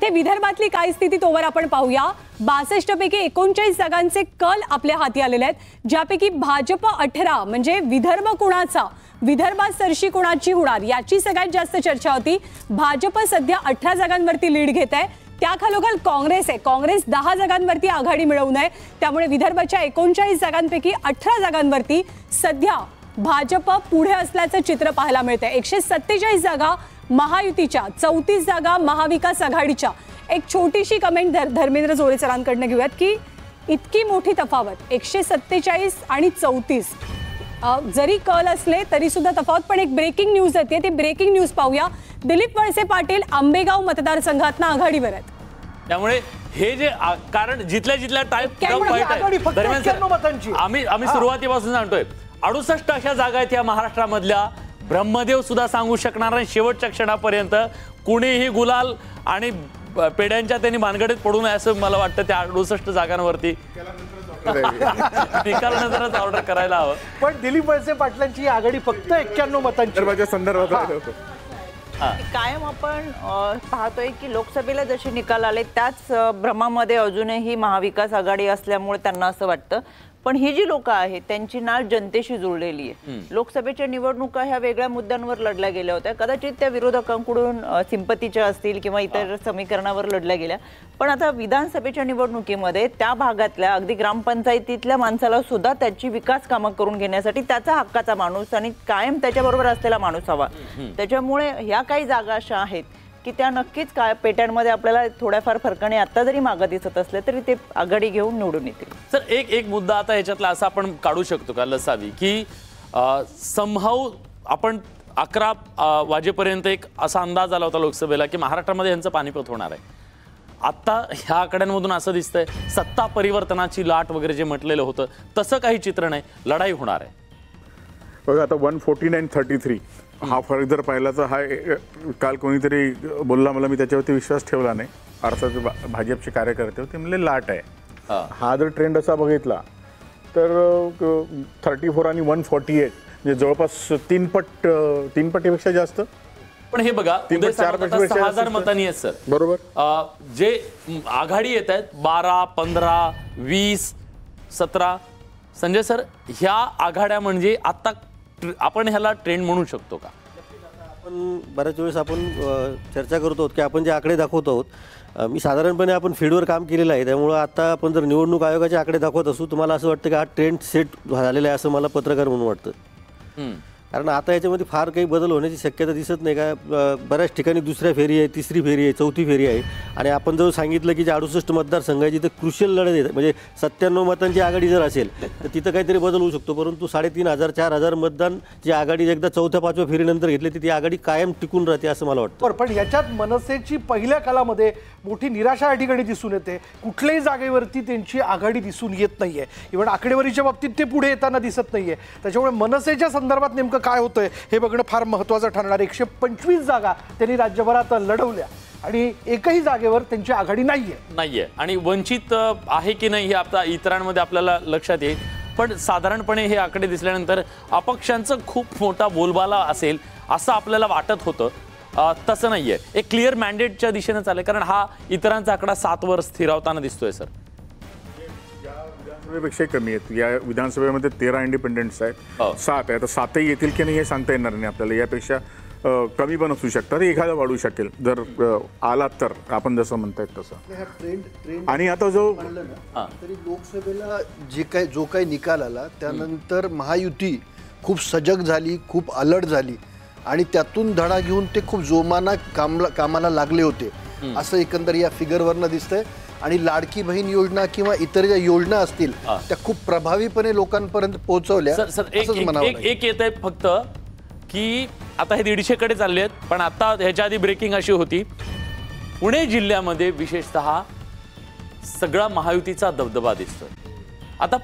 इथे विदर्भातली काय स्थिती तोवर आपण पाहूया। 62 पैकी 39 जागांचे कल आपल्या हाती आलेले आहेत, ज्यापैकी भाजप 18 म्हणजे विदर्भ कुणाचा, विदर्भात सरशी कुणाची होणार याची सगळ्यात जास्त चर्चा होती। भाजप सध्या 18 जागांवरती लीड घेत आहे, त्याखालोखाल काँग्रेस आहे। काँग्रेस 10 जागांवरती आघाडी मिळवून आहे, त्यामुळे विदर्भाच्या 39 जागांपैकी 18 जागांवरती सध्या भाजप पुढे असल्याचं चित्र पाहायला मिळतंय। 147 जागा महायुतीच्या, 34 जागा महाविकास आघाडीच्या। एक छोटीशी कमेंट धर्मेंद्र जोरे सरांकडून घेऊयात की इतकी मोठी तफावत 147 आणि 34 जरी कल असले तरी सुद्धा तफावत। पण एक ब्रेकिंग न्यूज येते, ती ब्रेकिंग न्यूज पाहूया। दिलीप वळसे पाटील आंबेगाव मतदारसंघातून आघाडीवर आहेत, त्यामुळे हे जे कारण जिथल्या टाईप आम्ही सुरुवातीपासून सांगतोय 68 अशा जागा आहेत या महाराष्ट्रामधल्या, ब्रह्मदेव सुद्धा सांगू शकणार नाही शेवटच्या क्षणापर्यंत कुणीही गुलाल आणि पेड्यांच्या त्यांनी भानगडीत पडू नये असं मला वाटतं। त्या 68 जागांवरती निकालानंतरच ऑर्डर करायला हवं। पण दिलीप वळसे पाटलांची आघाडी फक्त 91 मतांच्या संदर्भात कायम आपण पाहतोय की लोकसभेला जसे निकाल आले त्याच भ्रमामध्ये अजूनही महाविकास आघाडी असल्यामुळे त्यांना असं वाटतं। पण ही जी लोक आहेत त्यांची नाळ जनतेशी जुळलेली आहे। लोकसभेच्या निवडणुका ह्या वेगळ्या मुद्द्यांवर लढल्या गेल्या होत्या, कदाचित त्या विरोधकांकडून सिंपतीच्या असतील किंवा इतर समीकरणावर लढल्या गेल्या। पण आता विधानसभेच्या निवडणुकीमध्ये त्या भागातल्या अगदी ग्रामपंचायतीतल्या माणसाला सुद्धा त्याची विकास कामं करून घेण्यासाठी त्याचा हक्काचा माणूस आणि कायम त्याच्याबरोबर असलेला माणूस हवा। त्याच्यामुळे ह्या काही जागा अशा आहेत की त्या नक्कीच काय पेट्यांमध्ये आपल्याला थोड्याफार फरकाने आता जरी मागे दिसत असले तरी ते आघाडी घेऊन निवडून येतील। सर एक मुद्दा आता ह्याच्यातला असा आपण काढू शकतो का लसावी की समहाऊ आपण 11 वाजेपर्यंत एक असा अंदाज आला होता लोकसभेला की महाराष्ट्रामध्ये यांचं पानिपत होणार आहे। आता ह्या आकड्यांमधून असं दिसतंय सत्ता परिवर्तनाची लाट वगैरे जे म्हटलेलं होतं तसं काही चित्र नाही, लढाई होणार आहे। बघा आता 149-33 हा फरक जर पाहिला तर हा काल कोणीतरी बोलला मला, मी त्याच्यावरती विश्वास ठेवला नाही। अर्थात भाजपचे कार्यकर्ते होते म्हणले लाट आहे। हा जर ट्रेंड असा बघितला तर 34 आणि 148 म्हणजे जवळपास 3 पटीपेक्षा जास्त। पण हे बघा 6,000 मतांनी आहेत सर, बरोबर। जे आघाडी येत आहेत 12, 15, 20, 17 संजय सर, ह्या आघाड्या म्हणजे आता आपण ह्याला ट्रेंड म्हणू शकतो का? आपण बऱ्याच वेळेस आपण चर्चा करतो की आपण जे आकडे दाखवत आहोत, मी साधारणपणे आपण फील्डवर काम केलेलं आहे, त्यामुळे आता आपण जर निवडणूक आयोगाचे आकडे दाखवत असू तर मला असं वाटतं की हा ट्रेंड सेट झालेला आहे असं मला पत्रकार म्हणून वाटतं। कारण आता याच्यामध्ये फार काही बदल होण्याची शक्यता दिसत नाही का। बऱ्याच ठिकाणी दुसऱ्या फेरी आहे, तिसरी फेरी आहे, चौथी फेरी आहे आणि आपण जर सांगितलं की जे 68 मतदारसंघ आहे जिथे क्रुशियल लढत आहे, म्हणजे 97 मतांची आघाडी जर असेल तर तिथं काहीतरी बदल होऊ शकतो। परंतु 3,500-4,000 मतदान जी आघाडी एकदा 4थ्या-5व्या फेरीनंतर घेतली ती आघाडी कायम टिकून राहते असं मला वाटतं। पण याच्यात मनसेची पहिल्या कालामध्ये मोठी निराशा या ठिकाणी दिसून येते, कुठल्याही जागेवरती त्यांची आघाडी दिसून येत नाहीये। इव्हन आकडेवारीच्या बाबतीत ते पुढे येताना दिसत नाहीये। त्याच्यामुळे मनसेच्या संदर्भात नेमकं काय होतंय हे बघणं फार महत्त्वाचं ठरणार। 125 जागा त्यांनी राज्यभरात लढवल्या आणि एकही जागेवर त्यांची आघाडी नाहीये आणि वंचित आहे की नाही हे आता इतरांमध्ये आपल्याला लक्षात येईल। पण साधारणपणे हे आकडे दिसल्यानंतर अपक्षांचं खूप मोठा बोलबाला असेल असं आपल्याला वाटत होतं, तसं नाहीये। एक क्लिअर मॅन्डेटच्या दिशेने चालले, कारण हा इतरांचा आकडा 7 वर स्थिरावताना दिसतोय सर। पेक्षा कमी आहेत या विधानसभेमध्ये 13 इंडिपेंडेंट्स आहेत, 7 आहे। आता 7ही येतील की नाही हे सांगता येणार नाही आपल्याला, यापेक्षा कमी पण असू शकतात, एखादा वाढू शकेल जर आला तर, आपण जसं म्हणतायत तसं। आणि आता जो तरी लोकसभेला जो काही निकाल आला त्यानंतर महायुती खूप सजग झाली, खूप अलर्ट झाली आणि त्यातून धडा घेऊन ते खूप जोमाना कामाला लागले होते असं एकंदर या फिगरवरनं दिसतंय। आणि लाडकी बहीण योजना किंवा इतर ज्या योजना असतील त्या खूप प्रभावीपणे लोकांपर्यंत पोहोचवल्या। एक येत आहे फक्त की आता हे 150 कडे चालले आहेत, पण आता ह्याच्या आधी ब्रेकिंग अशी होती, पुणे जिल्ह्यामध्ये विशेषतः सगळा महायुतीचा दबदबा दिसतोय आता।